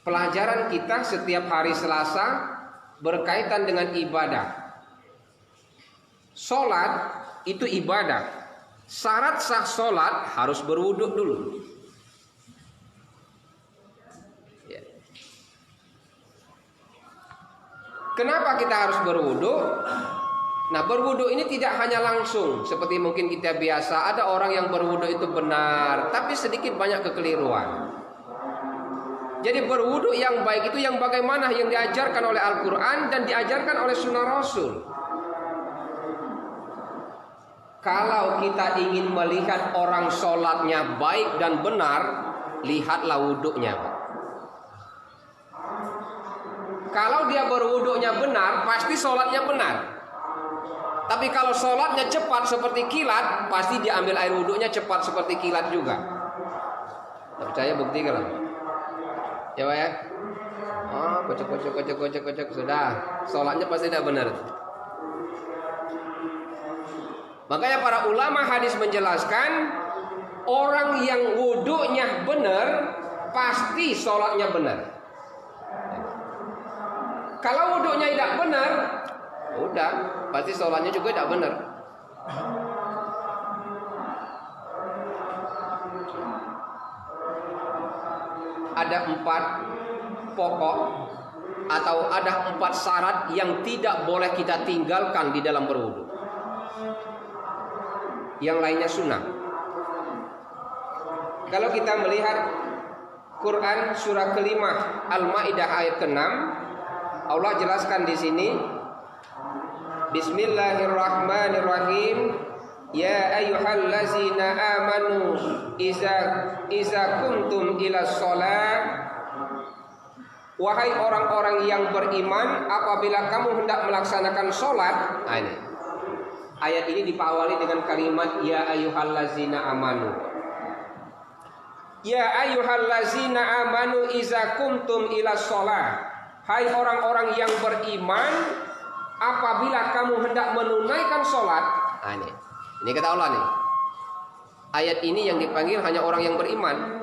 pelajaran kita setiap hari Selasa berkaitan dengan ibadah. Sholat itu ibadah. Syarat sah sholat harus berwudu dulu. Ya. Kenapa kita harus berwudu? Nah, berwudu ini tidak hanya langsung seperti mungkin kita biasa. Ada orang yang berwudu itu benar, tapi sedikit banyak kekeliruan. Jadi berwudu yang baik itu yang bagaimana yang diajarkan oleh Al-Quran dan diajarkan oleh Sunnah Rasul. Kalau kita ingin melihat orang sholatnya baik dan benar, lihatlah wudunya. Kalau dia berwudunya benar, pasti sholatnya benar. Tapi kalau sholatnya cepat seperti kilat, pasti diambil air wudunya cepat seperti kilat juga. Tak percaya buktikan lah. Ya Pak ya. Oh, kocok sudah. Sholatnya pasti tidak benar. Makanya para ulama hadis menjelaskan, orang yang wudunya benar pasti sholatnya benar. Kalau wudunya tidak benar, udah pasti sholatnya juga tidak benar. Ada 4 pokok atau ada 4 syarat yang tidak boleh kita tinggalkan di dalam berwudu. Yang lainnya sunnah. Kalau kita melihat Quran surah kelima Al-Maidah ayat ke-6, Allah jelaskan di sini, Bismillahirrahmanirrahim. Ya ayyuhallazina amanu iza kuntum ila sholat. Wahai orang-orang yang beriman, apabila kamu hendak melaksanakan sholat. Nah, ini ayat ini diawali dengan kalimat ya ayyuhallazina amanu. Ya ayyuhallazina amanu iza kuntum ila sholat. Hai orang-orang yang beriman, apabila kamu hendak menunaikan sholat. Nah, ini kata Allah nih. Ayat ini yang dipanggil hanya orang yang beriman.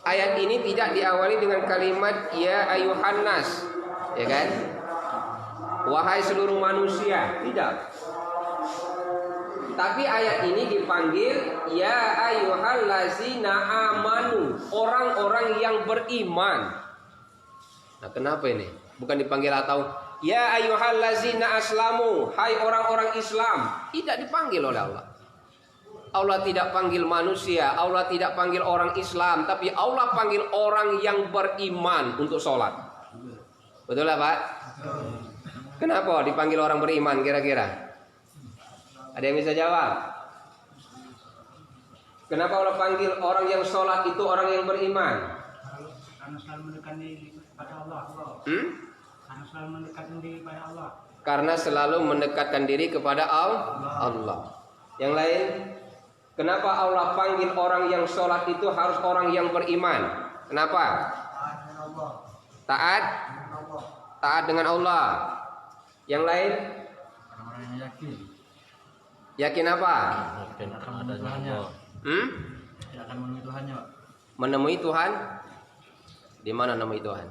Ayat ini tidak diawali dengan kalimat ya ayyuhan nas, ya kan? Wahai seluruh manusia, tidak. Tapi ayat ini dipanggil ya ayyuhallazina amanu, orang-orang yang beriman. Nah, kenapa ini? Bukan dipanggil atau ya ayyuhallazina aslamu, hai orang-orang Islam. Tidak dipanggil oleh Allah. Allah tidak panggil manusia, Allah tidak panggil orang Islam, tapi Allah panggil orang yang beriman untuk sholat. Betul lah Pak? Kenapa dipanggil orang beriman kira-kira? Ada yang bisa jawab? Kenapa Allah panggil orang yang sholat itu orang yang beriman? Karena selalu mendekatkan diri kepada Allah. Karena selalu mendekatkan diri kepada Allah. Karena selalu mendekatkan diri kepada Allah. Yang lain? Kenapa Allah panggil orang yang sholat itu harus orang yang beriman? Kenapa? Taat? Taat dengan Allah. Yang lain? Orang yang yakin. Yakin apa? Yakin akan adanya Allah. Tidak akan menemui Tuhannya. Menemui Tuhan? Di mana menemui Tuhan?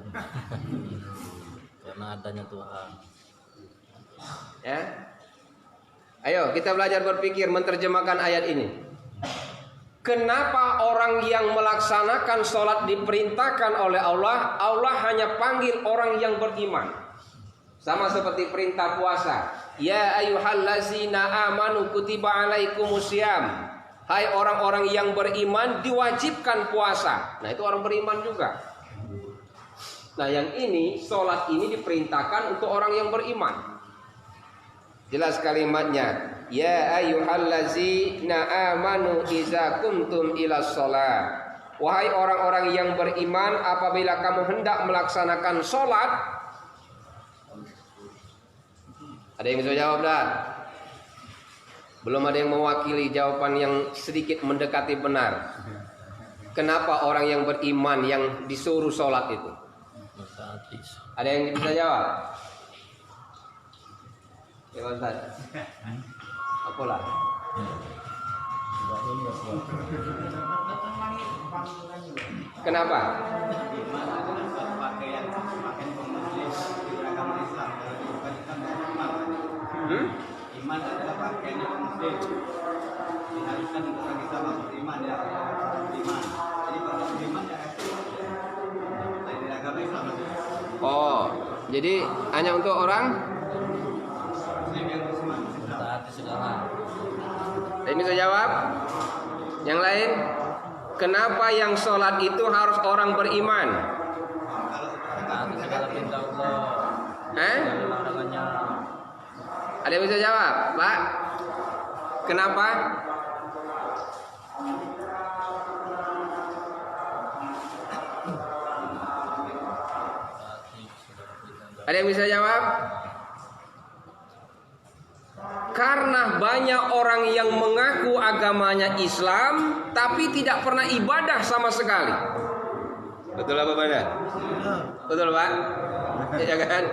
Karena adanya Tuhan. Ya. Ayo kita belajar berpikir menerjemahkan ayat ini. Kenapa orang yang melaksanakan sholat diperintahkan oleh Allah, Allah hanya panggil orang yang beriman? Sama seperti perintah puasa. Ya ayyuhallazina amanu kutiba alaikumusiyam. Hai orang-orang yang beriman, diwajibkan puasa. Nah, itu orang beriman juga. Nah, yang ini, sholat ini diperintahkan untuk orang yang beriman. Jelas kalimatnya. Ya ayyuhallazina amanu iza kuntum ila sholat. Wahai orang-orang yang beriman, apabila kamu hendak melaksanakan sholat. Ada yang bisa jawab dah? Belum ada yang mewakili jawaban yang sedikit mendekati benar. Kenapa orang yang beriman yang disuruh sholat itu? Ada yang bisa jawab? Ya Ustaz. Apalah? Kenapa? iman adalah suatu pakaian kaum muslim di agama Islam. Kalau dibandingkan dengan iman, iman adalah pakaian kaum muslim. Diharuskan untuk orang Islam masuk iman ya, iman. Jadi kalau iman ya dari agama Islam. Oh, jadi hanya untuk orang Muslim yang beriman. Taati segala. ini bisa jawab? Yang lain? Kenapa yang sholat itu harus orang beriman? Taati segala perintah Allah. Larangannya. Ada yang bisa jawab, Pak? Kenapa? Ada yang bisa jawab? Karena banyak orang yang mengaku agamanya Islam tapi tidak pernah ibadah sama sekali. Betul apa benar? Betul, Pak? Ya kan?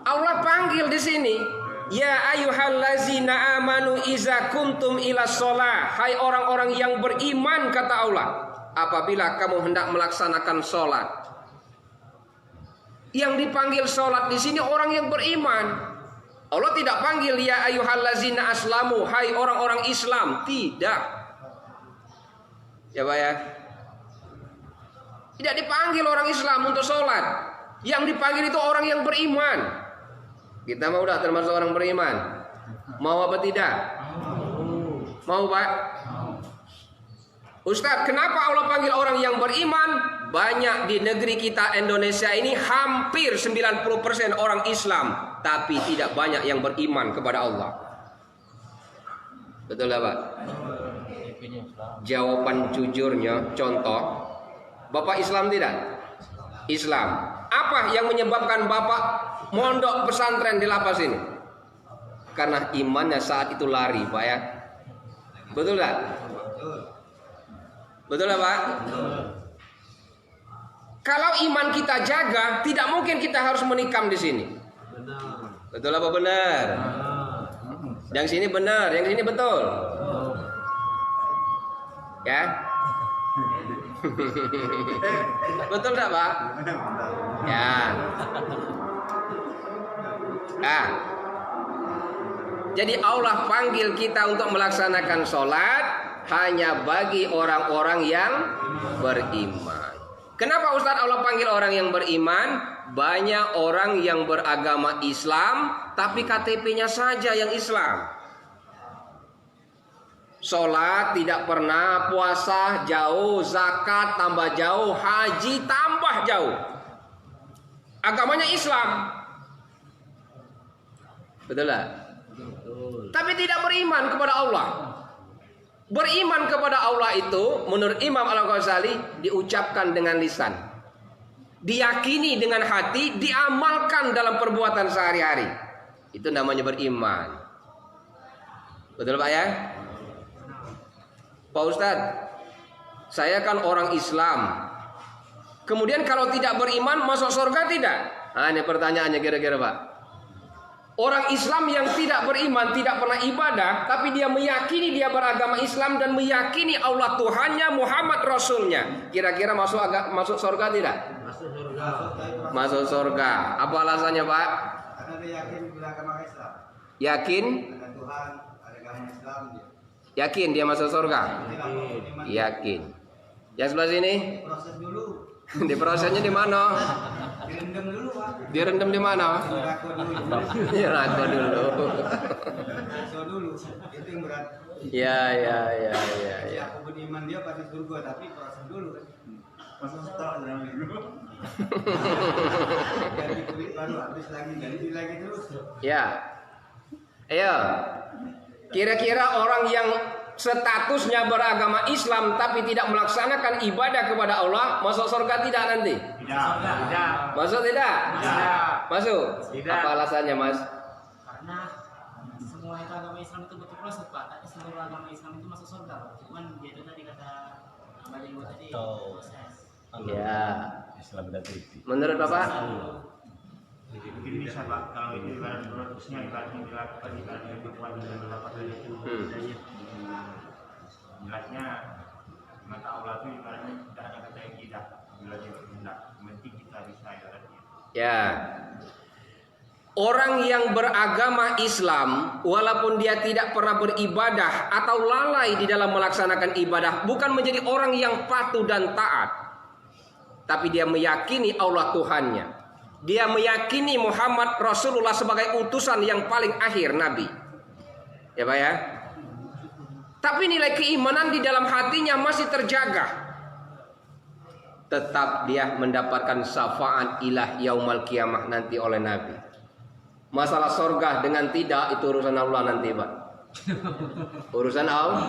Allah panggil di sini, ya ayyuhallazina amanu iza kuntum ila sholah. Hai orang-orang yang beriman, kata Allah, apabila kamu hendak melaksanakan sholat. Yang dipanggil sholat di sini orang yang beriman. Allah tidak panggil ya ayyuhallazina aslamu, hai orang-orang Islam, tidak. Ya Pak ya. Tidak dipanggil orang Islam untuk sholat. Yang dipanggil itu orang yang beriman. Kita mau udah termasuk orang beriman. Mau apa tidak? Mau Pak? Ustadz, kenapa Allah panggil orang yang beriman? Banyak di negeri kita Indonesia ini hampir 90% orang Islam, tapi tidak banyak yang beriman kepada Allah. Betul lah Pak? Jawaban jujurnya, contoh, Bapak Islam tidak? Islam. Apa yang menyebabkan Bapak mondok pesantren di lapas ini? Karena imannya saat itu lari, Pak ya. Betul nggak? Betul lah Pak? Kalau iman kita jaga, tidak mungkin kita harus menikam di sini. Betul apa benar? Yang sini benar, yang sini betul. Ya? Betul tak Pak? Ya. Jadi Allah panggil kita untuk melaksanakan sholat hanya bagi orang-orang yang beriman. Kenapa Ustadz Allah panggil orang yang beriman? Banyak orang yang beragama Islam tapi KTP-nya saja yang Islam. Sholat tidak pernah, puasa jauh, zakat tambah jauh, haji tambah jauh. Agamanya Islam. Betul lah? Tapi tidak beriman kepada Allah. Beriman kepada Allah itu menurut Imam Al-Ghazali diucapkan dengan lisan, diyakini dengan hati, diamalkan dalam perbuatan sehari-hari. Itu namanya beriman. Betul Pak ya? Pak Ustadz, saya kan orang Islam. Kemudian kalau tidak beriman masuk surga tidak? Nah, ini pertanyaannya kira-kira Pak. Orang Islam yang tidak beriman, tidak pernah ibadah, tapi dia meyakini dia beragama Islam dan meyakini Allah Tuhannya, Muhammad Rasulnya. Kira-kira masuk surga tidak? Masuk surga. Masuk surga. Apa alasannya Pak? Karena dia yakin beragama Islam. Yakin? Ada Tuhan, ada agama Islam dia. Yakin dia masuk surga? Yakin. Yang sebelah sini? Proses dulu. Diprosesnya di mana? Direndam dulu Pak. Direndam di mana? Rako dulu. Ya rako dulu. So dulu. Itu yang berat. Ya. Ya aku beriman dia pasti surga, tapi proses dulu kan. Masuk setor jangan dulu. Jadi kulit baru habis lagi, ganti lagi terus. Ya. Ayo. Kira-kira orang yang statusnya beragama Islam tapi tidak melaksanakan ibadah kepada Allah masuk surga tidak nanti? Tidak. Masuk tidak? Tidak. Masuk? Tidak. Apa alasannya Mas? Karena semua itu agama Islam itu betul proses Pak, tapi seluruh agama Islam itu masuk surga Pak. Cuman dia itu tadi kata Mbak Jenggo tadi proses. Ya. Islam dan kritik. Menurut Bapak? Mungkin bisa Pak, kalau itu ibarat prosesnya ibaratnya dilakukan ibaratnya berkewajiban mendapat dari itu. Jelasnya mata Allah itu ibaratnya tidak ada bila dia berkehendak. Penting kita bisa ibaratnya. Ya. Orang yang beragama Islam, walaupun dia tidak pernah beribadah atau lalai di dalam melaksanakan ibadah, bukan menjadi orang yang patuh dan taat, tapi dia meyakini Allah Tuhannya. Dia meyakini Muhammad Rasulullah sebagai utusan yang paling akhir Nabi. Ya Pak ya. Tapi nilai keimanan di dalam hatinya masih terjaga. Tetap dia mendapatkan syafaat ilah yaumal kiamah nanti oleh Nabi. Masalah surga dengan tidak itu urusan Allah nanti Pak. Urusan Allah.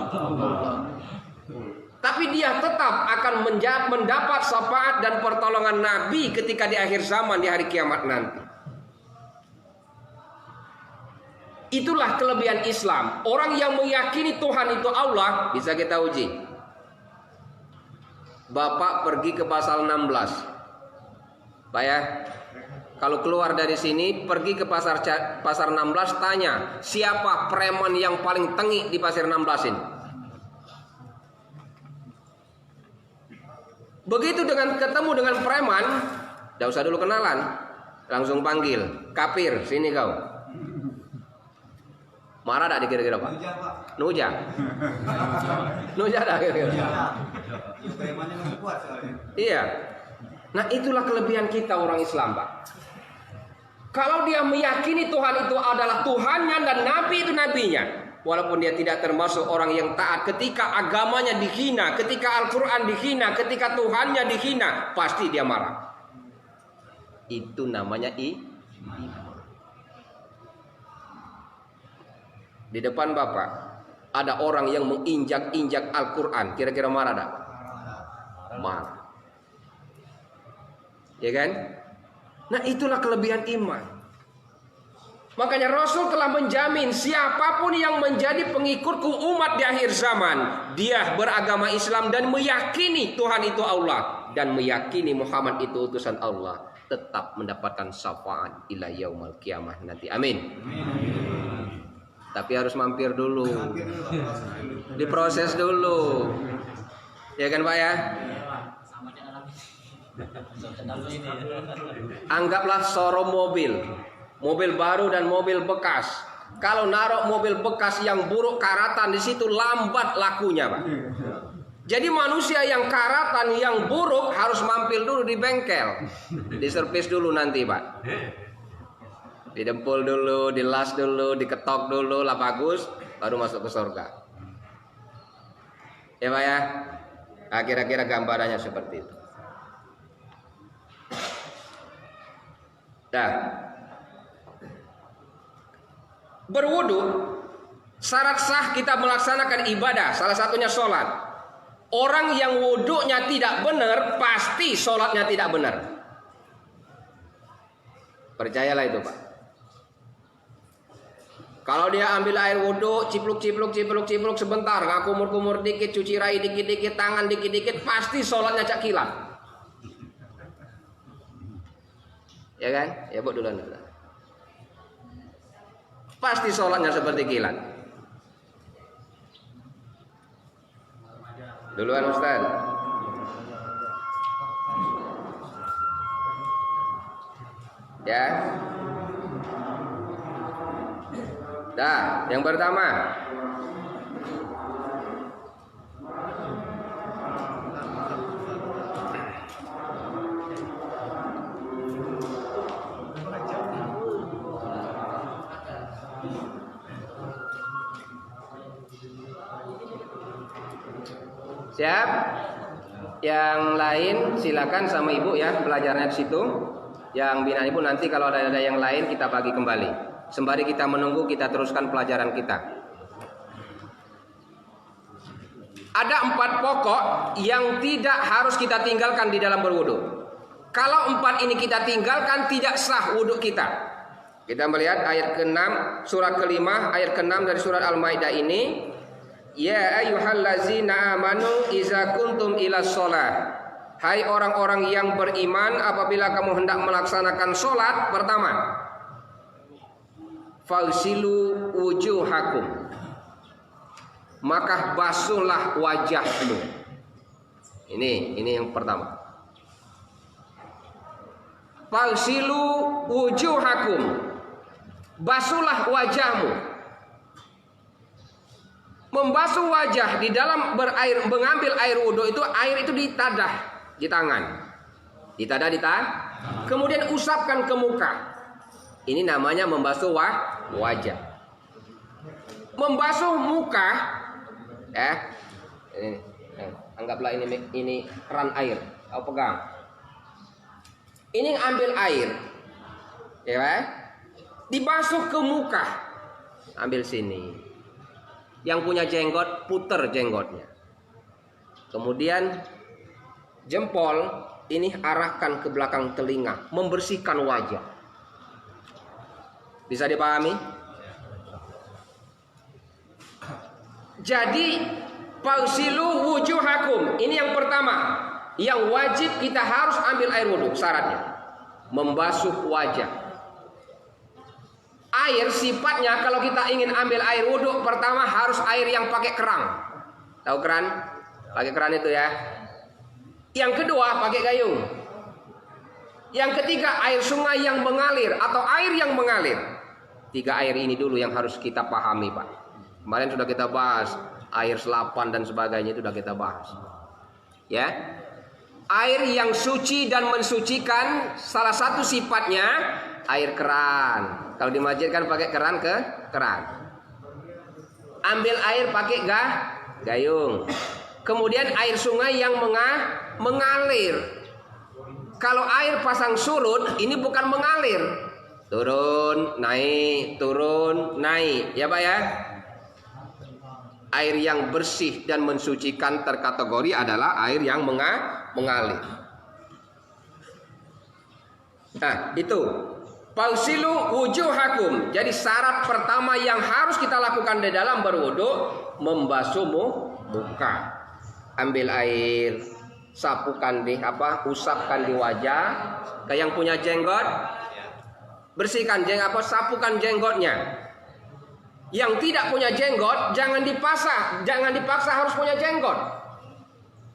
Tapi dia tetap akan mendapat syafaat dan pertolongan Nabi ketika di akhir zaman di hari kiamat nanti. Itulah kelebihan Islam. Orang yang meyakini Tuhan itu Allah, bisa kita uji. Bapak pergi ke pasal 16. Pak ya. Kalau keluar dari sini, pergi ke pasar 16, tanya siapa preman yang paling tengik di pasar 16 ini. Begitu ketemu dengan preman, tidak usah dulu kenalan, langsung panggil, kafir, sini kau. Marah tak dikira-kira Pak? Nuja. Nuja tak kira-kira? Iya. Nah itulah kelebihan kita orang Islam Pak. Kalau dia meyakini Tuhan itu adalah Tuhannya dan Nabi itu Nabinya, walaupun dia tidak termasuk orang yang taat, ketika agamanya dihina, ketika Al-Quran dihina, ketika Tuhannya dihina, pasti dia marah. Itu namanya iman. Di depan Bapak ada orang yang menginjak-injak Al-Quran, kira-kira marah tak? Marah. Ya kan? Nah itulah kelebihan iman. Makanya Rasul telah menjamin siapapun yang menjadi pengikutku umat di akhir zaman, dia beragama Islam dan meyakini Tuhan itu Allah dan meyakini Muhammad itu utusan Allah, tetap mendapatkan syafaat ila yaumal kiamah nanti. Amin. Tapi harus mampir dulu, diproses dulu, ya kan Pak ya? Anggaplah showroom mobil baru dan mobil bekas. Kalau naruh mobil bekas yang buruk karatan di situ lambat lakunya Pak. Jadi manusia yang karatan yang buruk harus mampir dulu di bengkel, diservis dulu nanti Pak. Didempul dulu, dilas dulu, diketok dulu, lah bagus, baru masuk ke surga. Ya Pak ya. Nah, kira-kira gambarannya seperti itu. Nah, berwudu syarat sah kita melaksanakan ibadah, salah satunya sholat. Orang yang wudunya tidak benar, pasti sholatnya tidak benar. Percayalah itu Pak. Kalau dia ambil air wudu, cipluk sebentar, ngakumur-kumur dikit, cuci rai dikit-dikit, tangan dikit-dikit, pasti sholatnya cak kilat. Ya kan? Ya Bu duluan. Pasti sholatnya seperti kilat. Duluan Ustaz. Ya. Dah, yang pertama. Siap? Yang lain silakan sama Ibu ya, belajarnya di situ. Yang binaan Ibu nanti kalau ada yang lain kita bagi kembali. Sembari kita menunggu, kita teruskan pelajaran kita. Ada 4 pokok yang tidak harus kita tinggalkan di dalam berwudu. Kalau 4 ini kita tinggalkan, tidak sah wudu kita. Kita melihat ayat ke-6, surat ke-5, ayat ke-6 dari surat Al-Maidah ini. Ya ayyuhallazina amanu iza kuntum ila sholat. Hai orang-orang yang beriman, apabila kamu hendak melaksanakan sholat, pertama, falsilu wujuhakum, maka basuhlah wajahmu. Ini yang pertama. Fagsilu wujuhakum. Basuhlah wajahmu. Membasuh wajah di dalam mengambil air wudhu itu, air itu ditadah di tangan. Ditadah di tangan. Kemudian usapkan ke muka. Ini namanya membasuh wajah. Membasuh muka, anggaplah ini keran air. Kau pegang. Ini ambil air, ya, dibasuh ke muka. Ambil sini. Yang punya jenggot, puter jenggotnya. Kemudian jempol ini arahkan ke belakang telinga, membersihkan wajah. Bisa dipahami? Jadi fagsilu wujuhakum. Ini yang pertama, yang wajib kita harus ambil air wudhu. Syaratnya membasuh wajah. Air sifatnya kalau kita ingin ambil air wudhu, pertama harus air yang pakai kerang. Tahu keran? Pakai keran itu ya. Yang kedua pakai gayung. Yang ketiga air sungai yang mengalir atau air yang mengalir. 3 air ini dulu yang harus kita pahami, Pak. Kemarin sudah kita bahas air selapan dan sebagainya, itu sudah kita bahas. Ya. Air yang suci dan mensucikan, salah satu sifatnya air keran. Kalau di masjid kan pakai keran ke keran. Ambil air pakai gayung. Kemudian air sungai yang mengalir. Kalau air pasang surut, ini bukan mengalir. Turun, naik. Ya Pak ya. Air yang bersih dan mensucikan terkategori adalah air yang mengalir. Nah, itu. Fagsilu wujuhakum. Jadi syarat pertama yang harus kita lakukan di dalam berwudu, membasuh muka. Ambil air, sapukan usapkan di wajah. Kayak yang punya jenggot, bersihkan sapukan jenggotnya. Yang tidak punya jenggot jangan dipaksa harus punya jenggot.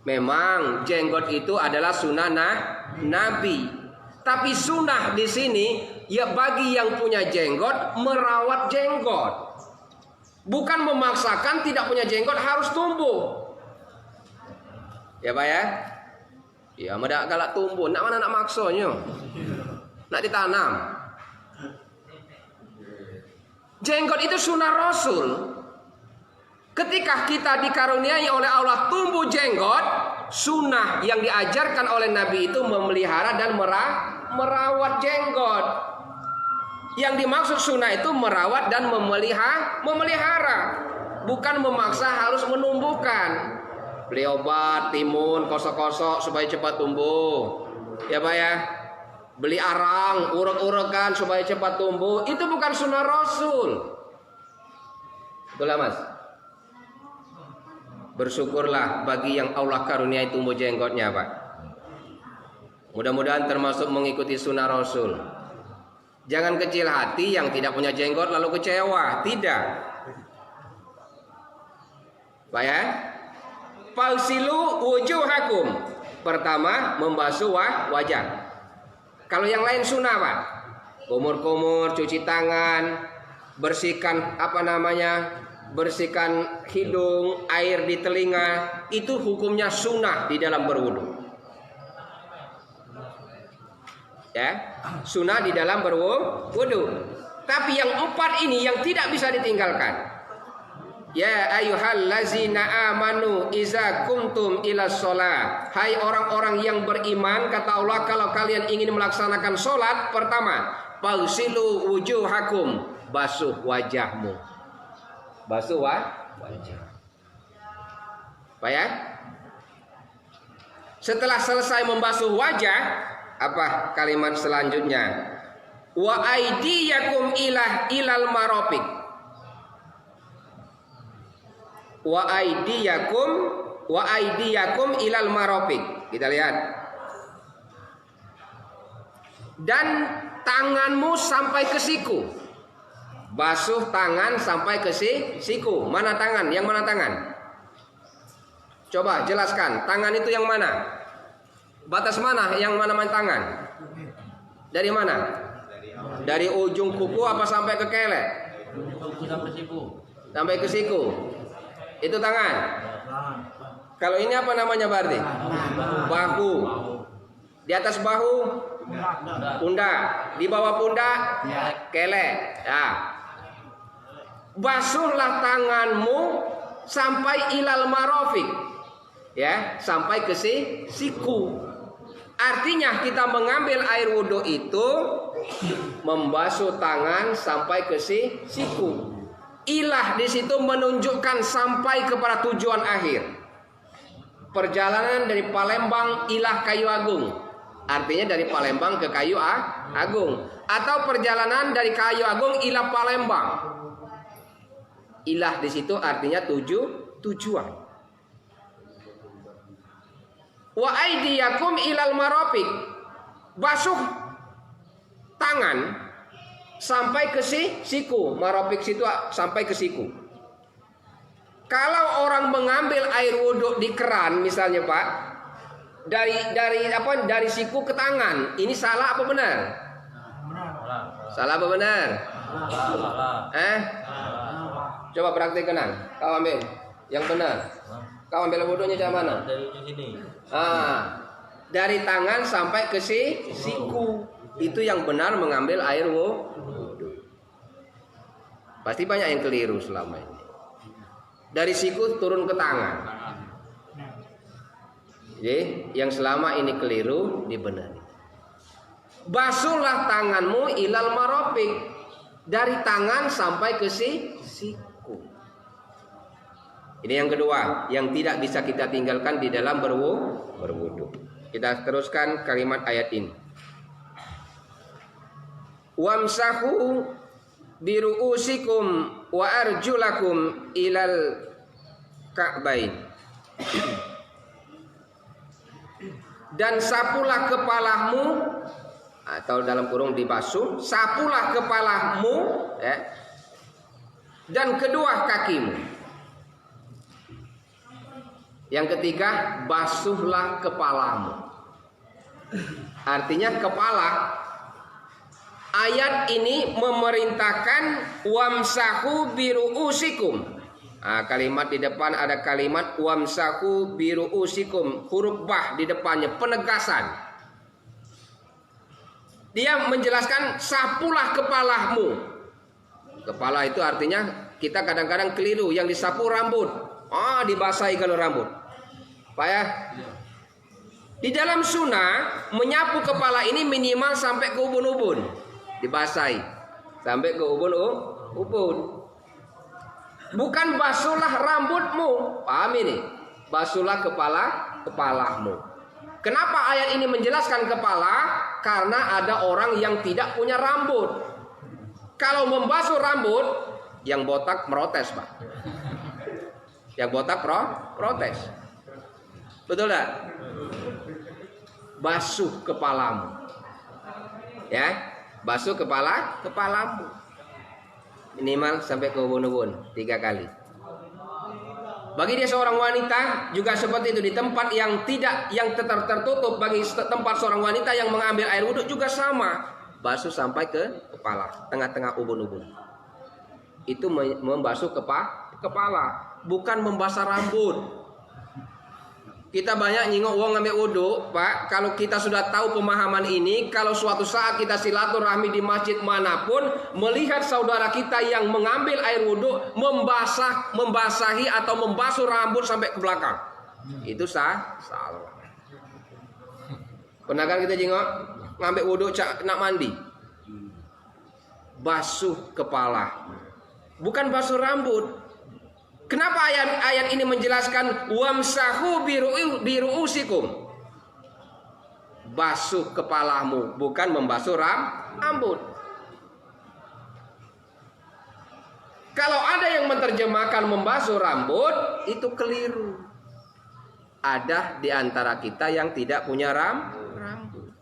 Memang jenggot itu adalah sunnah Nabi. Tapi sunnah di sini ya bagi yang punya jenggot merawat jenggot. Bukan memaksakan tidak punya jenggot harus tumbuh. Ya Pak ya? Ya medak galak tumbuh, nak mana nak maksanya? Nak ditanam. Jenggot itu sunnah Rasul. Ketika kita dikaruniai oleh Allah tumbuh jenggot, sunnah yang diajarkan oleh Nabi itu memelihara dan merawat jenggot. Yang dimaksud sunnah itu merawat dan memelihara, bukan memaksa harus menumbuhkan. Beli obat, timun, kosok-kosok supaya cepat tumbuh. Ya Pak ya. Beli arang, urek-urekan supaya cepat tumbuh. Itu bukan sunnah Rasul. Betul lah Mas? Bersyukurlah bagi yang Allah karuniai tumbuh jenggotnya Pak. Mudah-mudahan termasuk mengikuti sunnah Rasul. Jangan kecil hati yang tidak punya jenggot lalu kecewa. Tidak. Pak ya. Fagsilu wujuhakum. Pertama membasuh wajah. Kalau yang lain sunnah Pak. Kumur-kumur, cuci tangan, bersihkan bersihkan hidung, air di telinga, itu hukumnya sunnah di dalam berwudu. Ya, sunnah di dalam berwudu. Tapi yang 4 ini yang tidak bisa ditinggalkan. Ya ayyuhallazina amanu iza kuntum ila sholat. Hai orang-orang yang beriman, kata Allah, kalau kalian ingin melaksanakan sholat, pertama fagsilu wujuhakum, basuh wajahmu. Basuh wajah. Apa ya? Setelah selesai membasuh wajah, apa kalimat selanjutnya? Wa aydiyakum ilal marafiq. Wa aydiyakum ilal marafiq. Kita lihat. Dan tanganmu sampai ke siku. Basuh tangan sampai ke siku. Mana tangan? Yang mana tangan? Coba jelaskan. Tangan itu yang mana? Batas mana? Yang mana tangan? Dari mana? Dari ujung kuku apa sampai ke kelek? Kuku sampai siku. Sampai ke siku. Itu tangan. Kalau ini apa namanya berarti? Bahu. Di atas bahu pundak. Di bawah pundak kelek. Ya. Basuhlah tanganmu sampai ilal marofik. Ya, sampai ke siku. Artinya kita mengambil air wudhu itu membasuh tangan sampai ke siku. Ilah di situ menunjukkan sampai kepada tujuan akhir. Perjalanan dari Palembang ilah Kayu Agung. Artinya dari Palembang ke Kayu Agung. Atau perjalanan dari Kayu Agung ilah Palembang. Ilah di situ artinya tujuan. Wa aidiyakum ilal marofik. Basuh tangan sampai ke siku. Marofik situ sampai ke siku. Kalau orang mengambil air wudhu di keran misalnya Pak, dari siku ke tangan, ini salah apa benar? Salah apa benar? Coba praktekkan. Kau ambil yang benar. Kau ambil wudhunya dari mana? Dari sini. Dari tangan sampai ke siku. Itu yang benar mengambil air wudhu. Pasti banyak yang keliru selama ini. Dari siku turun ke tangan. Jadi yang selama ini keliru dibenari. Basuhlah tanganmu ilal marofik. Dari tangan sampai ke siku. Ini yang kedua, yang tidak bisa kita tinggalkan di dalam berwudu. Kita teruskan kalimat ayat ini. Wamsahu biru'usikum wa arjulakum ilal ka'bain. Dan sapulah kepalamu, atau dalam kurung dibasuh, sapulah kepalamu ya, dan kedua kakimu. Yang ketiga, basuhlah kepalamu. Artinya kepala. Ayat ini memerintahkan wamsahu biru'usikum. Kalimat di depan ada kalimat wamsahu biru'usikum, huruf bah di depannya, penegasan. Dia menjelaskan sapulah kepalamu. Kepala itu artinya kita kadang-kadang keliru, yang disapu rambut. Dibasahi kalau rambut. Pak ya. Di dalam sunnah menyapu kepala ini minimal sampai ke ubun-ubun. Dibasahi sampai ke ubun-ubun. Bukan basuhlah rambutmu. Paham ini? Basuhlah kepalamu. Kenapa ayat ini menjelaskan kepala? Karena ada orang yang tidak punya rambut. Kalau membasuh rambut, yang botak protes, Pak. Yang botak protes. Betul tak? Basuh kepalamu. Ya, basuh kepalamu. Minimal sampai ke ubun-ubun 3 kali. Bagi dia seorang wanita juga seperti itu, di tempat yang tertutup. Bagi tempat seorang wanita yang mengambil air wudhu juga sama, basuh sampai ke kepala, tengah-tengah ubun-ubun. Itu membasuh kepala, bukan membasuh rambut. Kita banyak nyingok wong ngambil wudhu, Pak. Kalau kita sudah tahu pemahaman ini, kalau suatu saat kita silaturahmi di masjid manapun, melihat saudara kita yang mengambil air wudhu, membasahi atau membasuh rambut sampai ke belakang, itu salah. Pernah kan kita jengok ngambil wudhu nak mandi, basuh kepala, bukan basuh rambut. Kenapa ayat ini menjelaskan wamsahu biru'usikum? Basuh kepalamu, bukan membasuh rambut. Kalau ada yang menerjemahkan membasuh rambut, itu keliru. Ada di antara kita yang tidak punya rambut.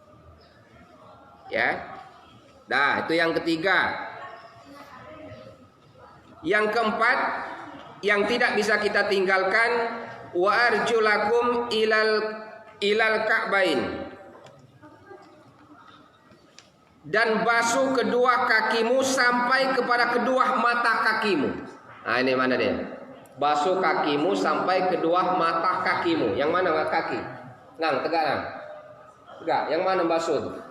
Ya. Nah, itu yang ketiga. Yang keempat, yang tidak bisa kita tinggalkan, wa arjulakum ilal ka'bain. dan basuh kedua kakimu sampai kepada kedua mata kakimu. Nah ini mana dia? Basuh kakimu sampai kedua mata kakimu. Yang mana kaki? Nang, tegak nang. Tegak. Yang mana basuh?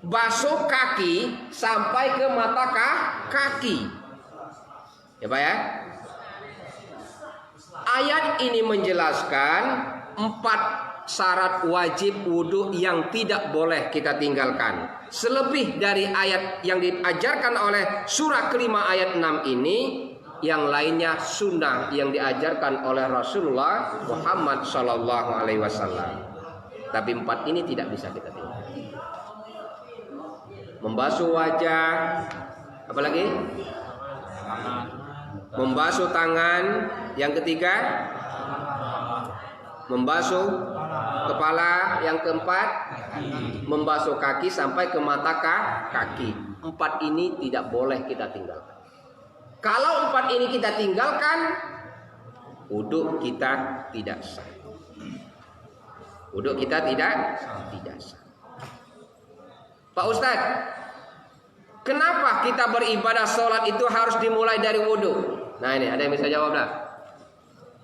Basuh kaki sampai ke mata kaki. Ya Pak ya? Ayat ini menjelaskan 4 syarat wajib wudhu yang tidak boleh kita tinggalkan. Selebih dari ayat yang diajarkan oleh surah kelima ayat 6 ini, yang lainnya sunnah yang diajarkan oleh Rasulullah Muhammad SAW. Tapi 4 ini tidak bisa kita tinggalkan. Membasuh wajah, apalagi? Membasuh tangan, yang ketiga membasuh kepala, yang keempat membasuh kaki sampai ke mata kaki. 4 ini tidak boleh kita tinggalkan. Kalau 4 ini kita tinggalkan, wudhu kita tidak sah. Wudhu kita tidak sah. Pak Ustadz, kenapa kita beribadah sholat itu harus dimulai dari wudhu? Nah ini ada yang bisa jawab dah.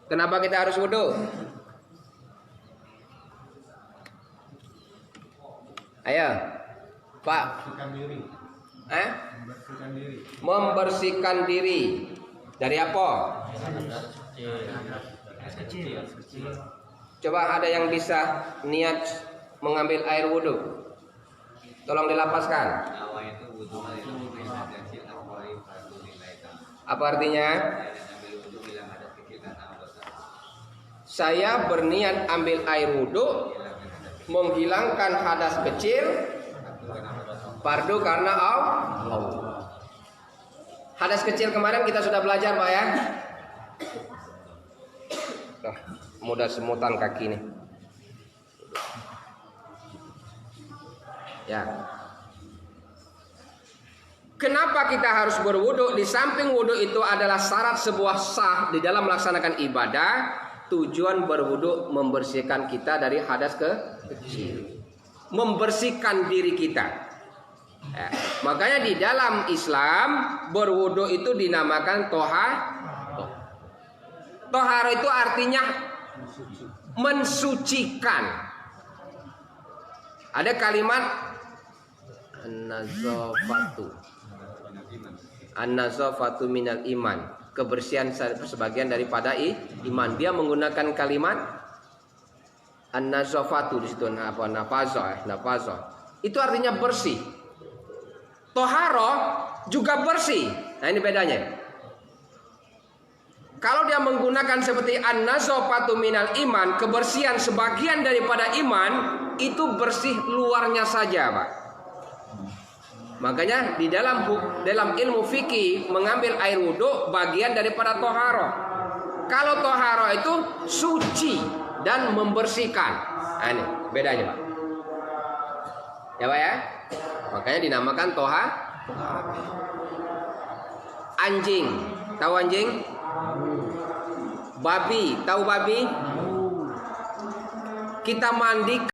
Kenapa kita harus wudhu? Ayo, Pak. Membersihkan diri. Dari apa? Coba ada yang bisa niat mengambil air wudhu? Tolong dilapaskan. Apa artinya? Saya berniat ambil air wudhu, menghilangkan hadas kecil, fardu karena Allah. Hadas kecil kemarin kita sudah belajar Pak ya. Mudah semutan kaki nih. Ya. Kenapa kita harus berwudu? Di samping wudu itu adalah syarat sebuah sah di dalam melaksanakan ibadah. Tujuan berwudu membersihkan kita dari hadas kecil, membersihkan diri kita. Ya. Makanya di dalam Islam berwudu itu dinamakan toharo itu artinya mensucikan. Ada kalimat an-nazafatu minal iman. Kebersihan sebagian daripada iman. Dia menggunakan kalimat an-nazafatu di situ nafazah. Itu artinya bersih. Toharo juga bersih. Nah ini bedanya. Kalau dia menggunakan seperti an-nazafatu minal iman, kebersihan sebagian daripada iman, itu bersih luarnya saja, Pak. Makanya di dalam ilmu fikih mengambil air wudhu bagian daripada toharo. Kalau toharo itu suci dan membersihkan. Nah, ini bedanya Pak. Ya Pak ya. Makanya dinamakan anjing. Tahu anjing? Babi. Tahu babi? Kita mandi